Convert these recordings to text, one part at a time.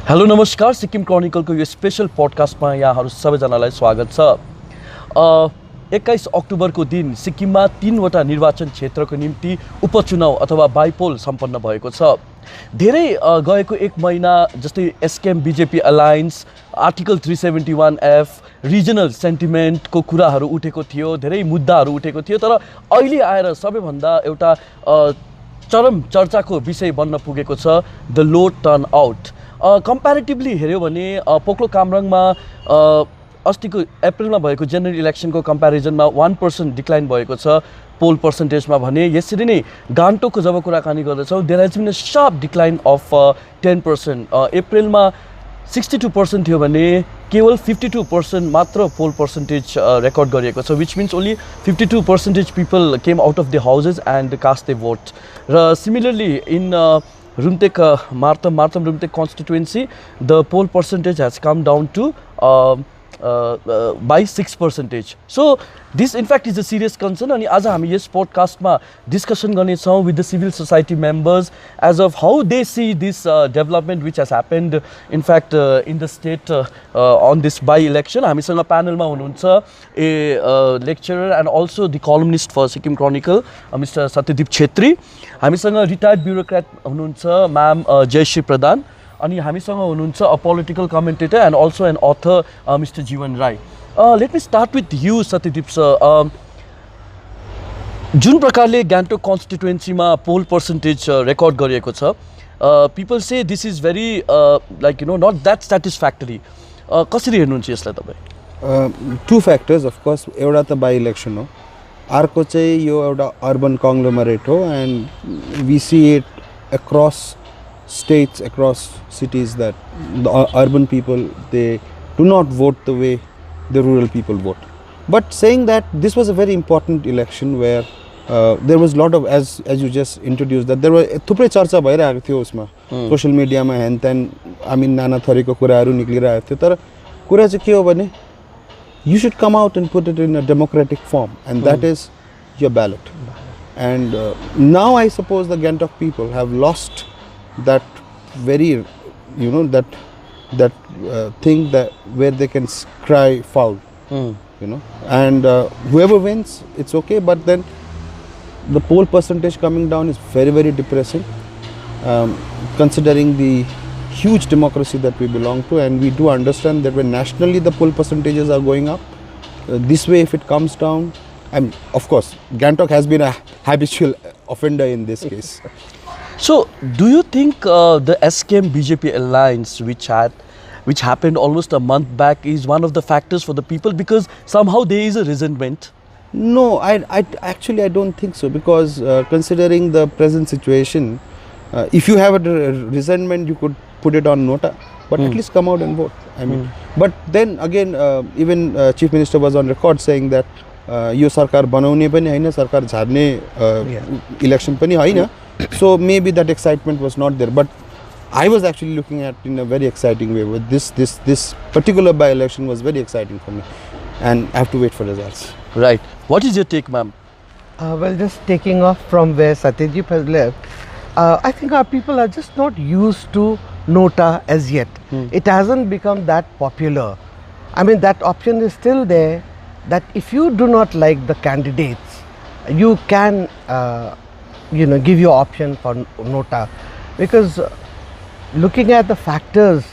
Hello नमस्कार, सिक्किम क्रोनिकलको यो special पडकास्टमा यहाँहरू सबैजनालाई स्वागत छ। 21 अक्टोबरको दिन सिक्किममा 3वटा निर्वाचन क्षेत्रको निम्ति उपचुनाव अथवा बाइपोल सम्पन्न भएको छ। धेरै गएको एक महिना जस्तै SKM BJP alliance, article 371F, regional सेन्टिमेन्टको कुराहरू उठेको थियो, धेरै मुद्दाहरू उठेको थियो। तर अहिले आएर सबैभन्दा एउटा चरम चर्चाको विषय बन्न पुगेको छ द लो टर्न आउट। कम्प्यारेटिभली हेऱ्यो भने पोक्लो कामराङमा अस्तिको अप्रिलमा भएको जेनरल इलेक्सनको कम्प्यारिजनमा 1% डिक्लाइन भएको छ पोल पर्सेन्टेजमा भने। यसरी नै गान्तोकको जब कुराकानी गर्दछौँ, there has been a sharp decline of 10%। अप्रिलमा 62% थियो भने केवल 52% मात्र पोल पर्सेन्टेज रेकर्ड गरिएको छ, which means only 52% people came out of the houses and cast the vote. र similarly in Rumtek Martham Rumtek constituency, the poll percentage has come down to by 6%. So this in fact is a serious concern. अनि आज हामी yes पडकास्टमा discussion गर्नेछौँ with the civil society members as of how they see this development which has happened in fact in the state on this by-election. हामीसँग प्यानलमा हुनुहुन्छ a lecturer and also the columnist for Sikkim Chronicle, Mr. Satyadeep Chhetri. हामीसँग retired bureaucrat हुनुहुन्छ ma'am Jayshree Pradhan. अनि हामीसँग हुनुहुन्छ a political commentator and also an author Mr. Jiwan. Let me start with you, Satyadeep sir. जुन प्रकारले गान्तोक कन्स्टिट्युएन्सीमा पोल percentage record गरिएको छ, people say this is very like not that satisfactory. कसरी हेर्नुहुन्छ यसलाई तपाईँ? Two factors, of course. एउटा त by election हो, अर्को चाहिँ यो एउटा अर्बन कङ्ग्लोमरेट हो, and we see it across states, across cities, that the urban people, they do not vote the way the rural people vote. But saying that, this was a very important election where there was a lot of, as you just introduced, that there were थुप्रै चर्चा भइरहेको थियो उसमा, social मिडियामा हेन तेन, I mean नाना थरीको कुराहरू निक्लिरहेको थियो। तर कुरा चाहिँ के हो भने, you should come out and put it in a democratic form, and that is your ballot. And now I suppose the Gangtok people have lost that very, that thing that where they can cry foul, and whoever wins, it's okay. But then the poll percentage coming down is very, very depressing, considering the huge democracy that we belong to. And we do understand that when nationally the poll percentages are going up, this way if it comes down, and of course Gangtok has been a habitual offender in this case. So, do you think the SKM BJP alliance, which happened almost a month back, is one of the factors for the people, because somehow there is a resentment? No, I actually don't think so, because considering the present situation, if you have a resentment, you could put it on Nota, but at least come out and vote. I mean, but then again, even Chief Minister was on record saying that यो सरकार बनाउने पनि हैन, सरकार झार्ने election पनि हैन. So maybe that excitement was not there, but I was actually looking at in a very exciting way. With this particular by-election was very exciting for me, and I have to wait for results. Right. What is your take, ma'am? Well, just taking off from where Satyadeep has left, I think our people are just not used to Nota as yet. It hasn't become that popular. I mean, that option is still there, that if you do not like the candidates, you can give your option for Nota. Because looking at the factors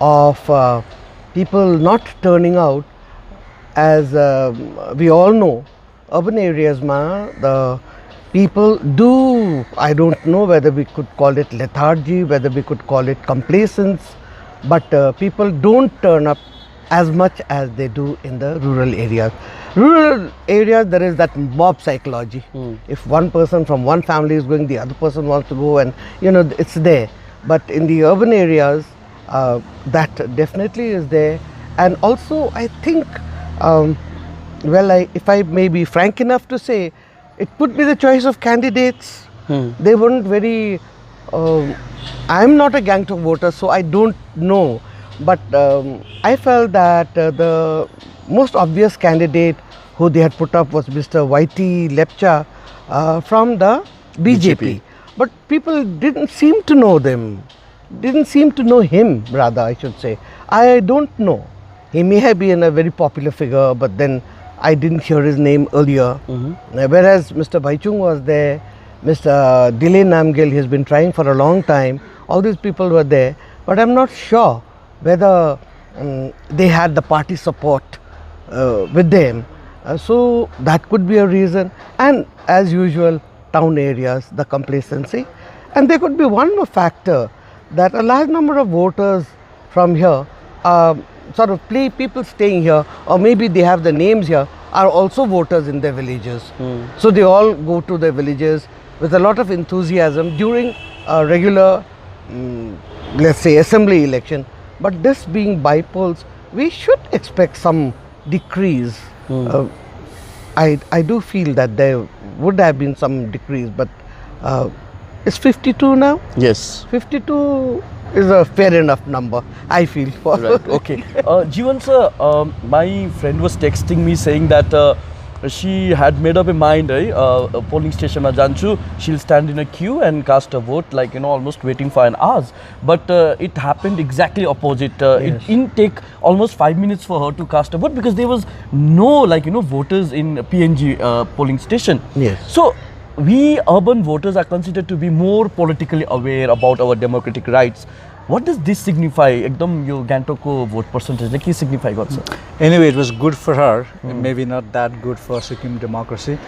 of people not turning out, as we all know, urban areas the people do, I don't know whether we could call it lethargy, whether we could call it complacence, but people don't turn up as much as they do in the rural areas. Rural areas, there is that mob psychology. If one person from one family is going, the other person wants to go, and it's there. But in the urban areas, that definitely is there. And also, I think, if I may be frank enough to say, it could be the choice of candidates. They weren't very. I'm not a Gangtok voter, so I don't know. But I felt that the most obvious candidate who they had put up was Mr. YT Lepcha from the BJP. But people didn't seem to know them. didn't seem to know him, rather, I should say. I don't know. He may have been a very popular figure, but then I didn't hear his name earlier. Whereas Mr. Baichung was there, Mr. Delay Namgil, he's been trying for a long time. All these people were there, but I'm not sure whether they had the party support with them. So that could be a reason. And as usual, town areas, the complacency. And there could be one more factor, that a large number of voters from here, sort of people staying here, or maybe they have the names here, are also voters in their villages. So they all go to their villages with a lot of enthusiasm during a regular, let's say, assembly election. But this being by-polls, we should expect some decrease. I do feel that there would have been some decrease, but it's 52 now? Yes. 52 is a fair enough number, I feel. Right. Okay. Jiwan sir, my friend was texting me saying that she had made up her mind, polling station ma janchu, she'll stand in a queue and cast a vote, like, almost waiting for an hour. But it happened exactly opposite. It didn't take almost 5 minutes for her to cast a vote because there was no, voters in PNG polling station. Yes. So we urban voters are considered to be more politically aware about our democratic rights. What does this signify? Ekdam yo Gangtok ko vote percentage like signify got sir? Anyway, it was good for her, maybe not that good for Sikkim democracy.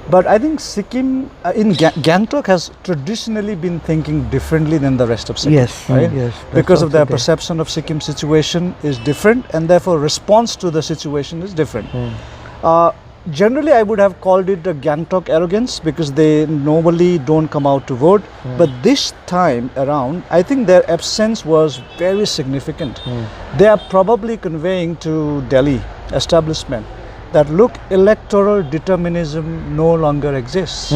But I think Sikkim, Gangtok has traditionally been thinking differently than the rest of Sikkim. Yes, right? yes. Because of their perception of Sikkim situation is different, and therefore response to the situation is different. Generally, I would have called it a Gangtok arrogance because they normally don't come out to vote. But this time around, I think their absence was very significant. They are probably conveying to Delhi establishment that look, electoral determinism no longer exists.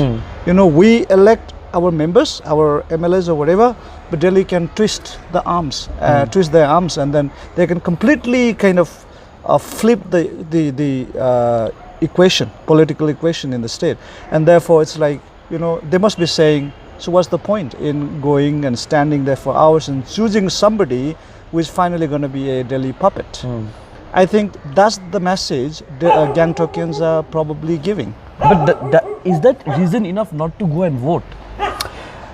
We elect our members, our MLAs or whatever, but Delhi can twist their arms, and then they can completely kind of flip the political equation in the state, and therefore it's like, they must be saying, so what's the point in going and standing there for hours and choosing somebody who is finally going to be a Delhi puppet? I think that's the message the Gangtokians are probably giving. But is that reason enough not to go and vote?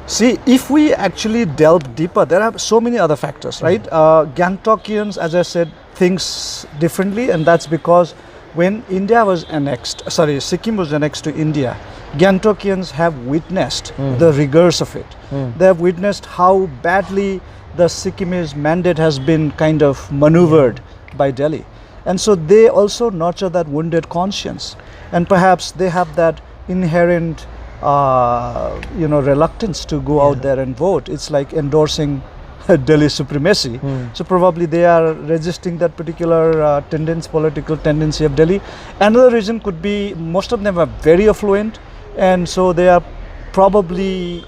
See, if we actually delve deeper, there are so many other factors, right? Gangtokians, as I said, thinks differently, and that's because when Sikkim was annexed to India, Gangtokians have witnessed the rigors of it. They have witnessed how badly the Sikkimese mandate has been kind of maneuvered by Delhi. And so they also nurture that wounded conscience. And perhaps they have that inherent, reluctance to go out there and vote. It's like endorsing Delhi supremacy. So probably they are resisting that particular political tendency of Delhi. Another reason could be most of them are very affluent, and so they are probably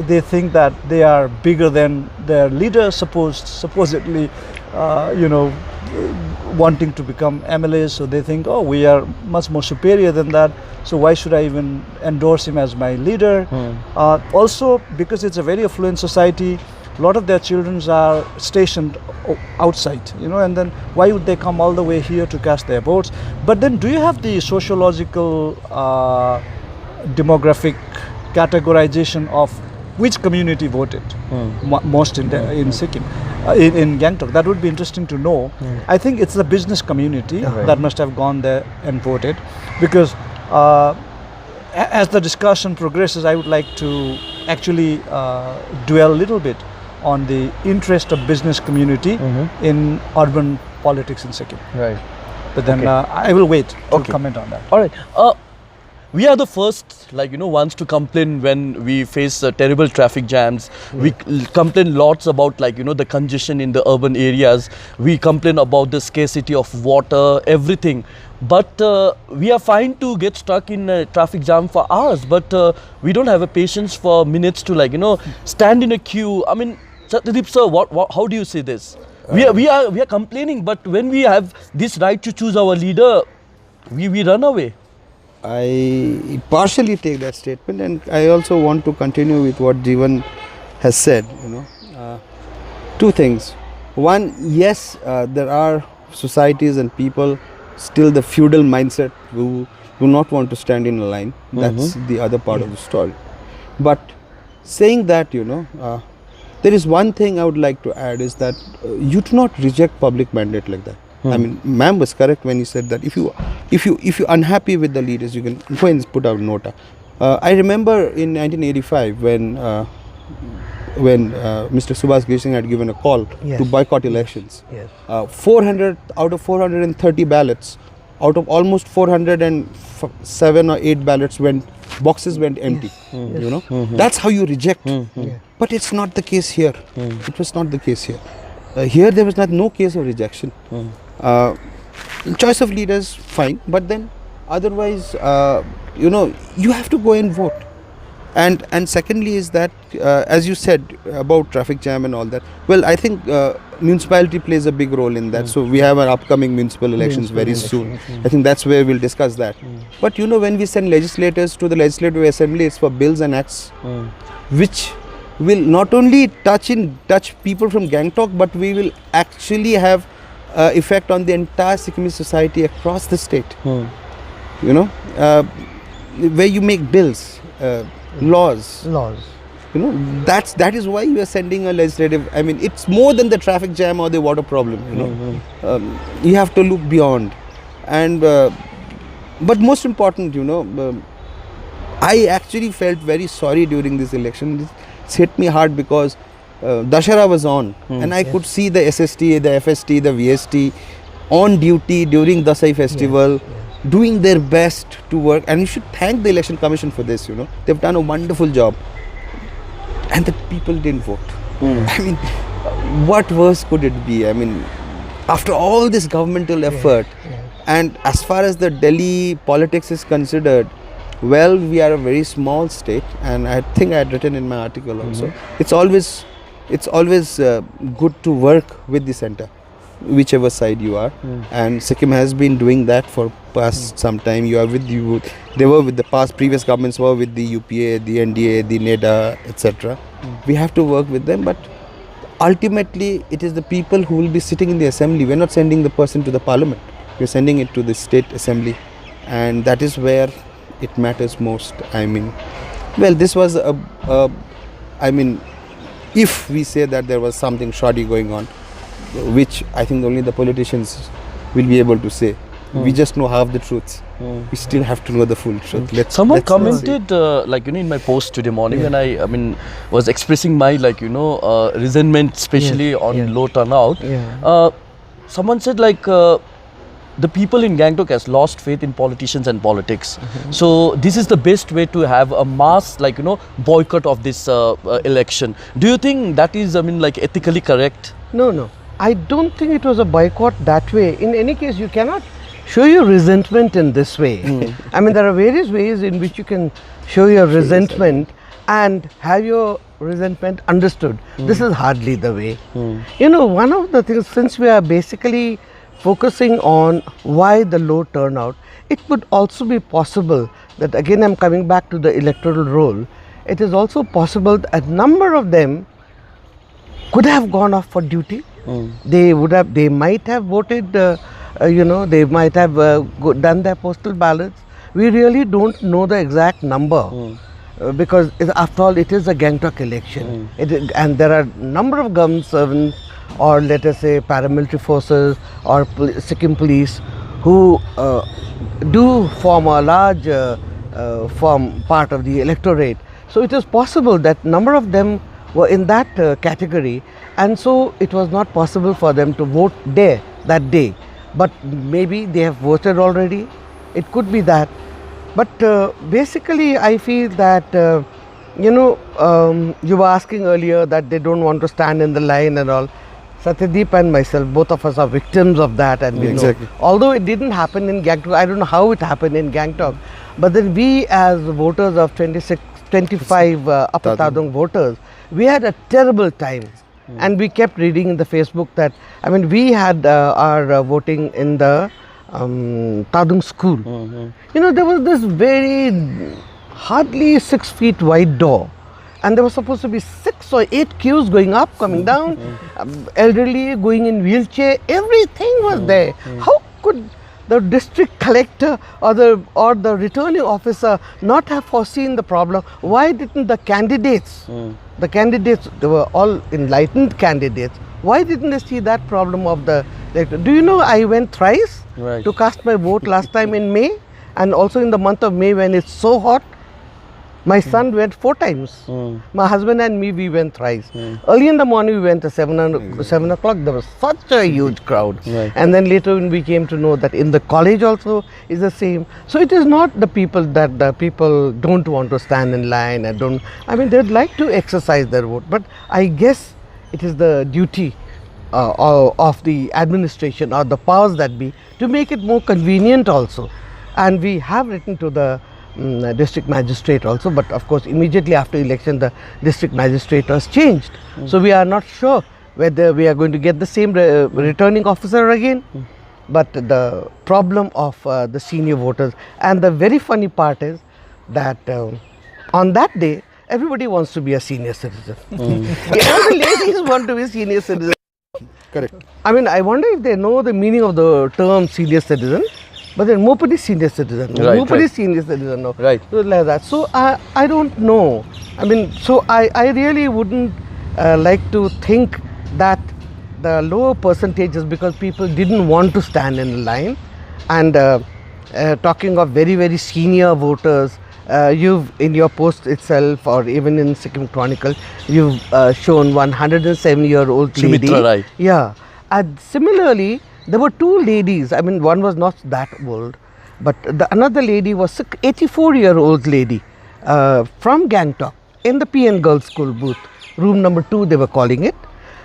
they think that they are bigger than their leaders, supposedly wanting to become MLAs. So they think, oh, we are much more superior than that, so why should I even endorse him as my leader? Also, because it's a very affluent society, a lot of their children are stationed outside, and then why would they come all the way here to cast their votes? But then do you have the sociological demographic categorization of which community voted most in Sikkim, in Gangtok? That would be interesting to know. I think it's the business community that must have gone there and voted, because as the discussion progresses, I would like to actually dwell a little bit on the interest of business community in urban politics in Sikkim. Right. But then I will wait to comment on that. All right. We are the first, ones to complain when we face terrible traffic jams. We complain lots about, the congestion in the urban areas. We complain about the scarcity of water, everything. But we are fine to get stuck in a traffic jam for hours. But we don't have a patience for minutes to, stand in a queue. I mean, Satyadeep sir, how do you see this? We are complaining, but when we have this right to choose our leader, we run away. I partially take that statement, and I also want to continue with what Jiwan has said. Two things. One, yes, there are societies and people, still the feudal mindset, who do not want to stand in a line. That's the other part of the story. But saying that, there is one thing I would like to add, is that you do not reject public mandate like that. I mean, ma'am was correct when he said that if you unhappy with the leaders, you can go and put out Nota. I remember in 1985 when Mr. Subhas Gishing had given a call to boycott elections. Yes. 400 out of 430 ballots, out of almost 407 or 8 ballots boxes went empty. That's how you reject. But it's not the case here. It was not the case here. Here there was no case of rejection. Choice of leaders, fine, but then otherwise, you have to go and vote. And secondly is that, as you said about traffic jam and all that, well, I think municipality plays a big role in that. So we have our upcoming municipal elections very soon. I think that's where we'll discuss that. But when we send legislators to the Legislative Assembly, it's for bills and acts, which will not only touch people from Gangtok, but we will actually have effect on the entire Sikkimese society across the state. Where you make bills, laws. That is why you are sending a legislative. I mean, it's more than the traffic jam or the water problem. You have to look beyond, and but most important, I actually felt very sorry during this election. It's hit me hard because Dashara was on, and I could see the SST, the FST, the VST on duty during Dasai festival, doing their best to work. And you should thank the Election Commission for this. They've done a wonderful job, and the people didn't vote. I mean, what worse could it be? I mean, after all this governmental effort, and as far as the Delhi politics is considered, well, we are a very small state, and I think I had written in my article also, it's always good to work with the center, whichever side you are. And Sikkim has been doing that for past some time. You are with they were with the previous governments were with the UPA, the NDA, the NEDA, etc. We have to work with them, but ultimately it is the people who will be sitting in the assembly. We're not sending the person to the parliament, we're sending it to the state assembly, and that is where it matters most. I mean, well, this was if we say that there was something shoddy going on, which I think only the politicians will be able to say. We just know half the truths. We still have to know the full truth. Someone commented, in my post today morning, when I was expressing my, resentment, especially on low turnout. Someone said, the people in Gangtok has lost faith in politicians and politics. So this is the best way to have a mass, boycott of this election. Do you think that is, ethically correct? No. I don't think it was a boycott that way. In any case, you cannot show your resentment in this way. I mean, there are various ways in which you can show your resentment and have your resentment understood. This is hardly the way. One of the things, since we are basically focusing on why the low turnout, it would also be possible that, again, I'm coming back to the electoral roll, it is also possible that a number of them could have gone off for duty. They might have voted, they might have done their postal ballots. We really don't know the exact number because after all, it is a Gangtok election. And there are a number of government servants, or let us say paramilitary forces or Sikkim police, who do form a large part of the electorate. So it is possible that number of them were in that category, and so it was not possible for them to vote there that day. But maybe they have voted already. It could be that. But basically I feel that, you were asking earlier that they don't want to stand in the line and all. Satyadeep and myself, both of us are victims of that, and we know. Although it didn't happen in Gangtok, I don't know how it happened in Gangtok, but then we as voters of 25 Upper Tadung voters, we had a terrible time. And we kept reading in the Facebook that, we had our voting in the Tadung school. There was this very hardly 6 feet wide door, and there was supposed to be 6 or 8 queues going up, coming down, elderly going in wheelchair, everything was there. How could the district collector or the returning officer not have foreseen the problem? Why didn't the candidates, they were all enlightened candidates, why didn't they see that problem of the elector? Do you know I went thrice to cast my vote last time in May, and also in the month of May when it's so hot? My son went 4 times. My husband and me, we went thrice. Early in the morning, we went at 7 o'clock. There was such a huge crowd. And then later when we came to know that in the college also is the same. So it is not the people that the people don't want to stand in line and don't, I mean, they'd like to exercise their vote. But I guess it is the duty of the administration or the powers that be to make it more convenient also. And we have written to the district magistrate also, but of course immediately after election the district magistrate was changed. So we are not sure whether we are going to get the same returning officer again. But the problem of the senior voters, and the very funny part is that on that day everybody wants to be a senior citizen. All the ladies want to be senior citizens. Correct. I mean, I wonder if they know the meaning of the term senior citizen. But then nobody is senior citizen. Nobody is senior citizen. No. Right. So like that. So I don't know. I mean, so I really wouldn't like to think that the lower percentages because people didn't want to stand in line. And talking of very, very senior voters, you've in your post itself or even in Sikkim Chronicle, you've shown 107-year-old lady. Sumitra Rai. Yeah. And similarly, there were 2 ladies. I mean, one was not that old, but another lady was 84-year-old lady from Gangtok in the PN Girls School booth, room number 2 they were calling it,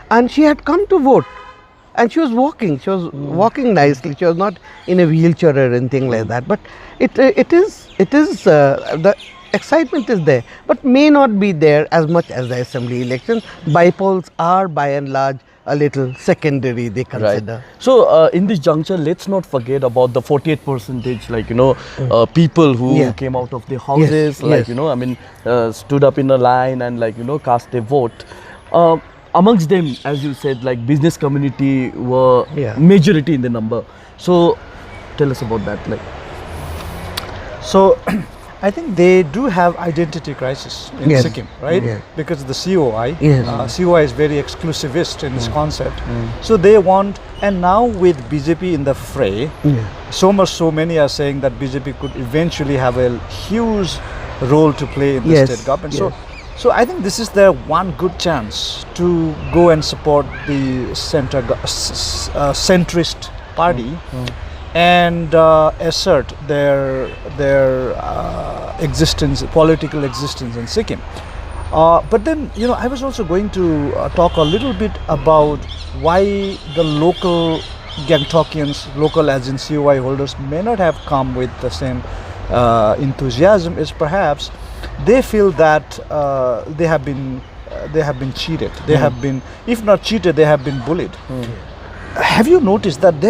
and she had come to vote, and she was walking. She was walking nicely. She was not in a wheelchair or anything like that. But it is the excitement is there, but may not be there as much as the assembly elections. Bypolls are by and large a little secondary, they consider. Right. So in this juncture, let's not forget about the 48%, like, you know, people who came out of their houses, like, you know, I mean, stood up in a line and, like, you know, cast their vote. Amongst them, as you said, like, business community were majority in the number. So tell us about that. Like, So I think they do have identity crisis in Sikkim, right? Because the COI, COI is very exclusivist in its concept. So they want, and now with BJP in the fray, so many are saying that BJP could eventually have a huge role to play in the state government. So I think this is their one good chance to go and support the centrist party. And assert their existence, political existence in Sikkim. But then, you know, I was also going to talk a little bit about why the local Gangtokians, local as in COI holders, may not have come with the same enthusiasm. Is perhaps they feel that they have been cheated. They have been, if not cheated, they have been bullied. Have you noticed that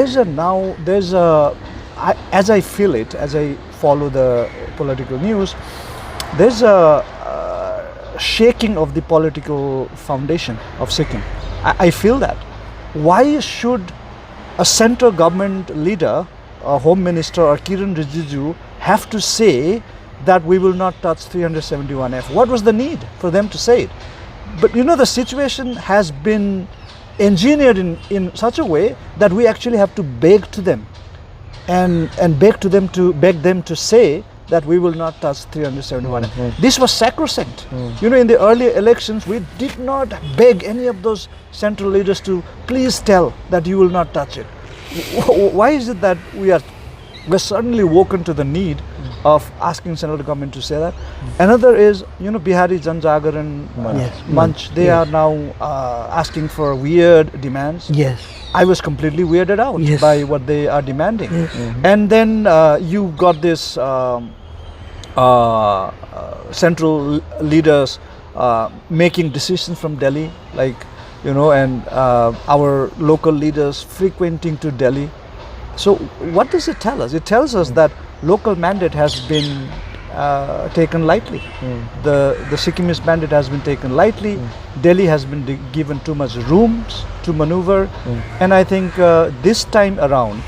as I feel it, as I follow the political news, there's a shaking of the political foundation of Sikkim. I feel that. Why should a central government leader, a home minister or Kiran Rijiju have to say that we will not touch 371F? What was the need for them to say it? But you know, the situation has been engineered in such a way that we actually have to beg to them and beg them to say that we will not touch 371. This was sacrosanct. You know, in the earlier elections, we did not beg any of those central leaders to please tell that you will not touch it. Why is it that we're suddenly woken to the need of asking central government to say that? Another is, you know, Bihari Janjagaran Manch, they are now asking for weird demands. I was completely weirded out by what they are demanding. And then you got this central leaders making decisions from Delhi, like, you know, and our local leaders frequenting to Delhi. So what does it tell us? It tells us that local mandate has been taken lightly. The Sikkimese bandit has been taken lightly. Delhi has been given too much rooms to maneuver, and I think this time around,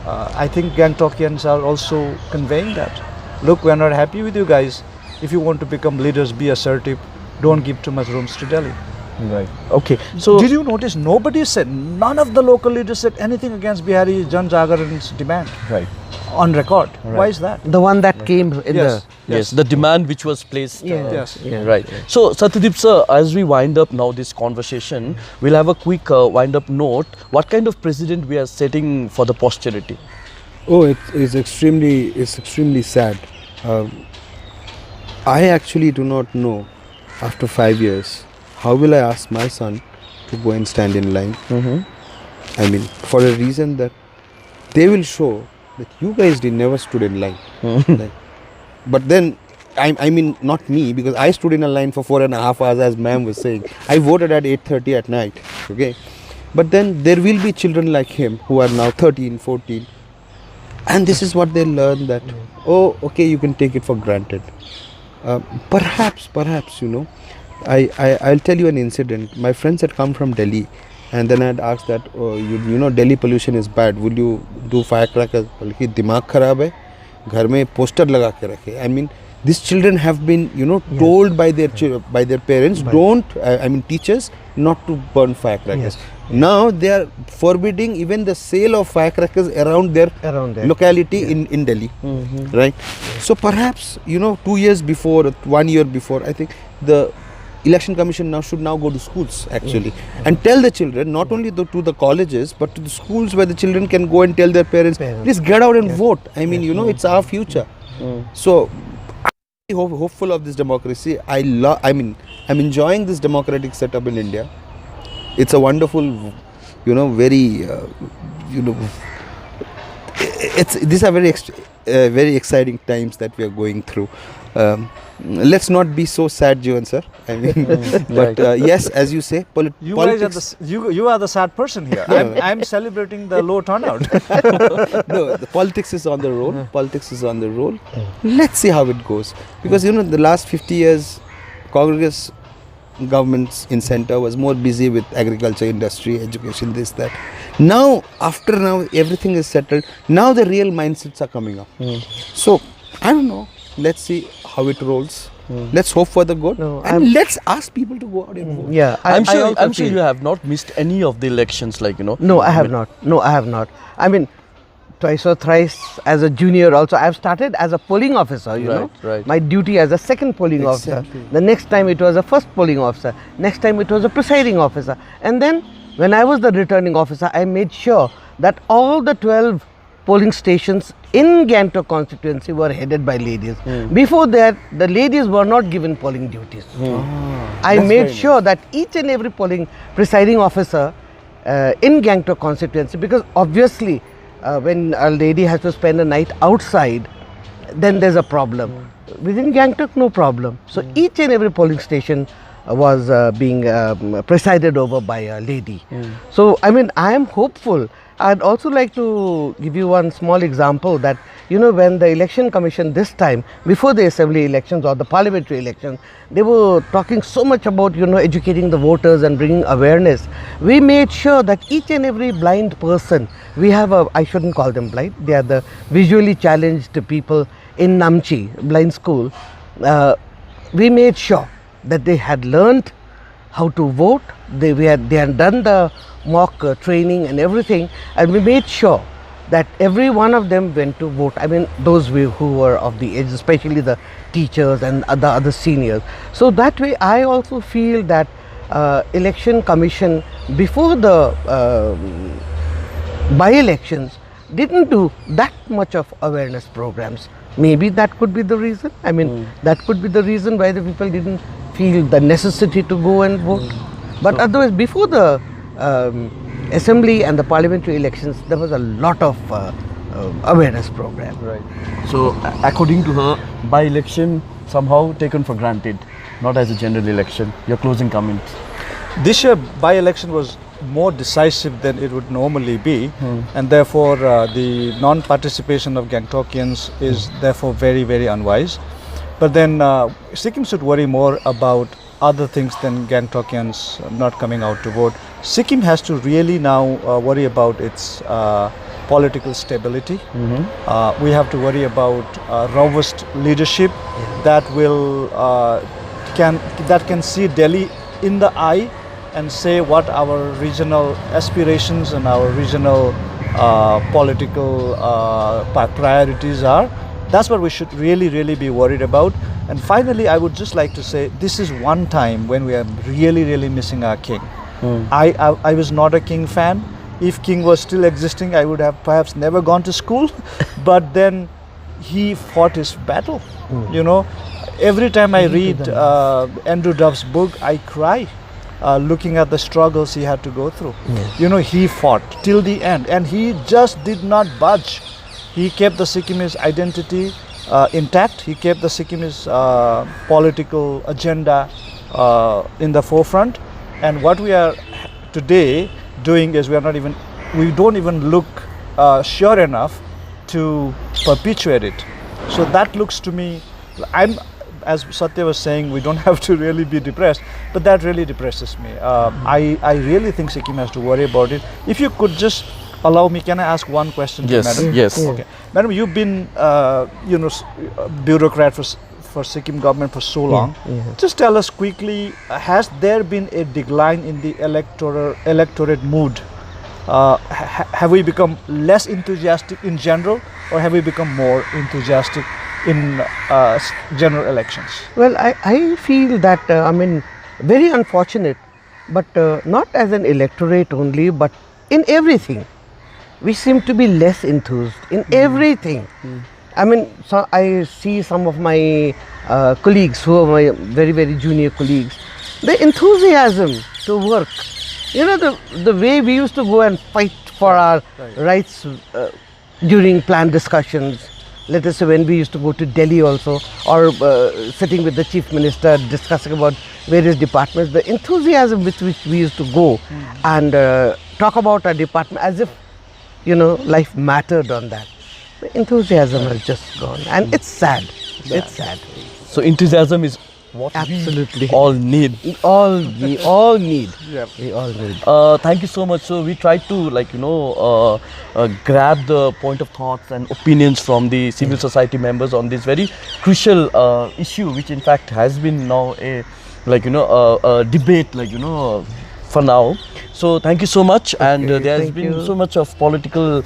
I think Gangtokians are also conveying that. Look, we are not happy with you guys. If you want to become leaders, be assertive. Don't give too much rooms to Delhi. Right. Okay. So Did you notice nobody said, none of the local leaders said anything against Bihari Janjagaran's demand right. on record? Why is that? The one that came in Yes. Yes, the demand which was placed. Yes. Right. So, Satyadeep sir, as we wind up now this conversation, we'll have a quick wind up note. What kind of president we are setting for the posterity? Oh, it's extremely sad. I actually do not know, after 5 years, how will I ask my son to go and stand in line? I mean, for a reason that they will show that you guys never stood in line. Like, but then, I mean, not me, because I stood in a line for 4.5 hours, as ma'am was saying. I voted at 8:30 at night, okay? But then there will be children like him who are now 13, 14. And this is what they learn, that, oh, okay, you can take it for granted. Perhaps, you know, I'll tell you an incident. My friends had come from Delhi, and then I had asked that, oh, you know, Delhi pollution is bad. Will you do firecrackers? Balki dimag kharab hai, ghar mein poster laga ke rakhe. I mean, these children have been, you know, told by their parents, teachers, not to burn firecrackers. Yes. Now they are forbidding even the sale of firecrackers around their locality in Delhi, right? So perhaps, you know, 2 years before, 1 year before, I think the Election Commission should now go to schools actually and tell the children, not only to the colleges, but to the schools where the children can go and tell their parents, please get out and vote. I mean, you know, it's our future. So I'm hopeful of this democracy. I'm enjoying this democratic setup in India. It's a wonderful, you know, very, these are very exciting times that we are going through. Let's not be so sad, Jiwan sir. I mean, but yes, as you say, politics. You are the sad person here. I'm celebrating the low turnout. No, the politics is on the roll. Politics is on the roll. Let's see how it goes. Because, you know, the last 50 years, Congress governments in center was more busy with agriculture, industry, education, this, that. Now, everything is settled. Now the real mindsets are coming up. So, I don't know. Let's see how it rolls. Let's hope for the good. And let's ask people to go out and vote. Yeah, I'm sure you have not missed any of the elections, like, you know. No, I have not. No, I have not. I mean, twice or thrice as a junior also. I've started as a polling officer, you know. Right. My duty as a second polling officer. The next time it was a first polling officer. Next time it was a presiding officer. And then when I was the returning officer, I made sure that all the 12 polling stations in Gangtok constituency were headed by ladies. Before that, the ladies were not given polling duties. I made sure that each and every presiding officer in Gangtok constituency, because obviously when a lady has to spend a night outside, then there's a problem. Within Gangtok, no problem. So each and every polling station was being presided over by a lady. So, I mean, I am hopeful. I'd also like to give you one small example that, you know, when the Election Commission this time, before the assembly elections or the parliamentary elections, they were talking so much about, you know, educating the voters and bringing awareness. We made sure that each and every blind person, we have I shouldn't call them blind, they are the visually challenged people in Namchi, blind school. We made sure that they had learned how to vote. They had done the mock training and everything, and we made sure that every one of them went to vote. I mean, those who were of the age, especially the teachers and the other seniors. So that way, I also feel that Election Commission before the by-elections didn't do that much of awareness programs. Maybe that could be the reason. I mean, that could be the reason why the people didn't feel the necessity to go and vote. But otherwise, before the assembly and the parliamentary elections, there was a lot of awareness program. Right. So, according to her, by-election somehow taken for granted, not as a general election. Your closing comment. This year, by-election was more decisive than it would normally be, and therefore the non-participation of Gangtokians is therefore very, very unwise. But then Sikkim should worry more about other things than Gangtokians not coming out to vote. Sikkim has to really now worry about its political stability. We have to worry about robust leadership that will can see Delhi in the eye and say what our regional aspirations and our regional political priorities are. That's what we should really be worried about. And finally, I would just like to say this is one time when we are really missing our king. I was not a King fan. If King was still existing, I would have perhaps never gone to school. But then he fought his battle. You know, every time I read Andrew Duff's book, I cry. Looking at the struggles he had to go through. You know, he fought till the end and he just did not budge. He kept the Sikkimese identity intact. He kept the Sikkimese political agenda in the forefront. And what we are today doing is we don't even look sure enough to perpetuate it. So that looks to me, as Satya was saying, we don't have to really be depressed, but that really depresses me. I really think Sikkim has to worry about it. If you could just allow me, can I ask one question to Madam? Yes. Okay. Madam, you've been, bureaucrat for Sikkim government for so long. Just tell us quickly, has there been a decline in the electorate mood? Have we become less enthusiastic in general, or have we become more enthusiastic in general elections? Well, I feel that, very unfortunate, but not as an electorate only, but in everything. We seem to be less enthused in everything. So I see some of my colleagues who are my very junior colleagues, the enthusiasm to work. You know, the way we used to go and fight for our rights during planned discussions. Let us say when we used to go to Delhi also, or sitting with the Chief Minister discussing about various departments, the enthusiasm with which we used to go and talk about our department as if, life mattered on that. The enthusiasm has just gone, and it's sad. It's sad. So enthusiasm is what Absolutely. we all need. We all need. We all need. Thank you so much. So we tried to grab the point of thoughts and opinions from the civil society members on this very crucial issue, which in fact has been now a debate for now. So thank you so much, and there has been so much of political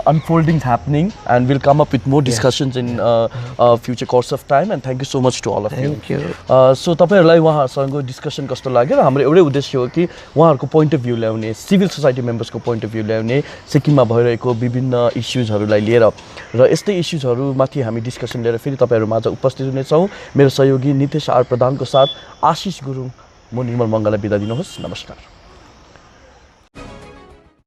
unfoldings happening, and we'll come up with more discussions in future course of time. And thank you so much to all of you. Thank you. So तपाईहरुलाई उहाँहरुसँग discussion कस्तो लाग्यो र हाम्रो एउटै उद्देश्य हो कि उहाँहरुको point of view ल्याउने, सिभिल सोसाइटी मेम्बर्सको पोइन्ट अफ भ्यू ल्याउने, सिक्किममा भइरहेको विभिन्न इश्यूजहरुलाई लिएर र यस्तै इश्यूजहरुमाथि हामी डिस्कसन लिएर फेरि तपाईहरुमाझ उपस्थित हुनेछौं। मेरो सहयोगी नितेश आर प्रधानको साथ आशिष गुरुङ, म निर्मल मंगललाई बिदा दिनुहोस्। नमस्कार।